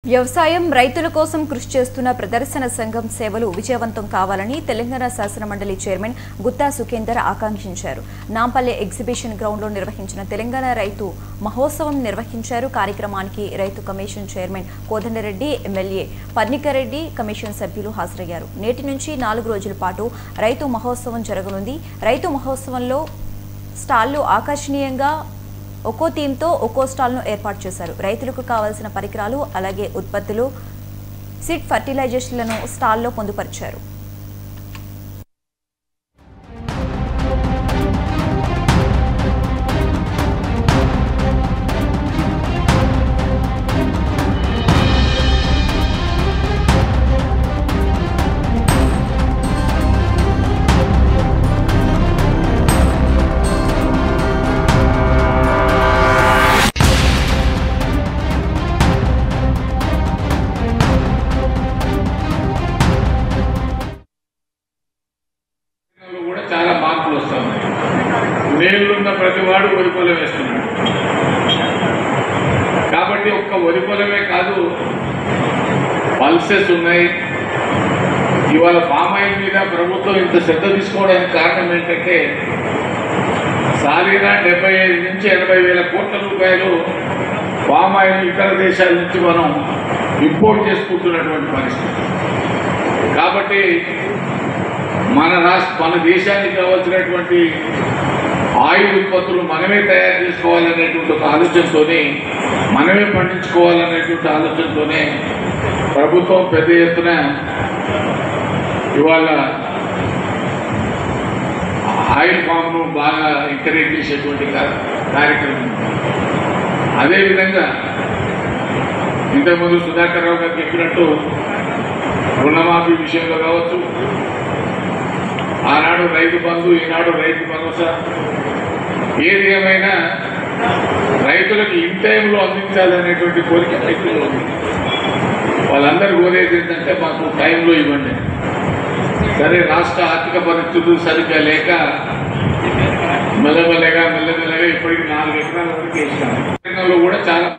వ్యవసాయం రైతుల కోసం కృషి చేస్తున్న ప్రదర్శన సంఘం సేవలు విజయవంతం కావాలని తెలంగాణ శాసన మండలి చైర్మన్ గుత్తా సుఖేందర్ ఆకాంక్షించారు. నాంపల్లి ఎగ్జిబిషన్ గ్రౌండ్ లో నిర్వహించిన తెలంగాణ రైతు మహోత్సవం నిర్వహించారు. కార్యక్రమానికి రైతు commission chairman Kodandareddy, MLA Parnikareddy, commission సభ్యులు హాజరయ్యారు. నేటి నుంచి 4 రోజుల పాటు రైతు మహోత్సవం జరగనుంది. రైతు మహోత్సవంలో స్టాళ్లు ఆకర్షణీయంగా ఒక్కో థీమ్తో ఒక్కో స్టాల్ను ఏర్పాటు చేశారు. రైతులకు కావాల్సిన పరికరాలు అలాగే ఉత్పత్తులు, సీడ్ ఫర్టిలైజర్లను స్టాల్లో పొందుపరిచారు. చాలా మార్పులు వస్తాయి. నీళ్లున్న ప్రతి వాడు వరి పొలం వేస్తున్నాడు. కాబట్టి ఒక్క వరి పొలమే కాదు, పల్సెస్ ఉన్నాయి. ఇవాళ పామ్ ఆయిల్ మీద ప్రభుత్వం ఇంత శ్రద్ధ తీసుకోవడానికి కారణం ఏంటంటే సాలీనా 75 నుంచి 80 వేల కోట్ల రూపాయలు పామ్ ఆయిల్ ఇతర దేశాల నుంచి మనం ఇంపోర్ట్ చేసుకుంటున్నటువంటి పరిస్థితి. కాబట్టి మన దేశానికి కావాల్సినటువంటి ఆయిల్ ఉత్పత్తులు మనమే తయారు చేసుకోవాలనేటువంటి ఒక ఆలోచనతోనే, మనమే పండించుకోవాలనేటువంటి ఆలోచనతోనే ప్రభుత్వం పెద్ద ఎత్తున ఇవాళ ఆయిల్ ఫామ్ను బాగా ఎంకరేజ్ చేసేటువంటి కార్యక్రమం. అదేవిధంగా ఇంతకుముందు సుధాకర్ రావు గారు చెప్పినట్టు రుణమాఫీ విషయంలో కావచ్చు, ఆనాడు రైతు బంధు, ఈనాడు రైతు భరోసా, ఏది ఏమైనా రైతులకు ఇన్ టైంలో అందించాలనేటువంటి కోరిక రైతుల్లో ఉంది. వాళ్ళందరూ కోరేది ఏంటంటే మాకు టైంలో ఇవ్వండి. సరే, రాష్ట్ర ఆర్థిక పరిస్థితులు సరిగ్గా లేక మెల్లమెల్లగా ఇప్పటికి 4 ఎకరాల వరకు వేసినాం. కూడా చాలా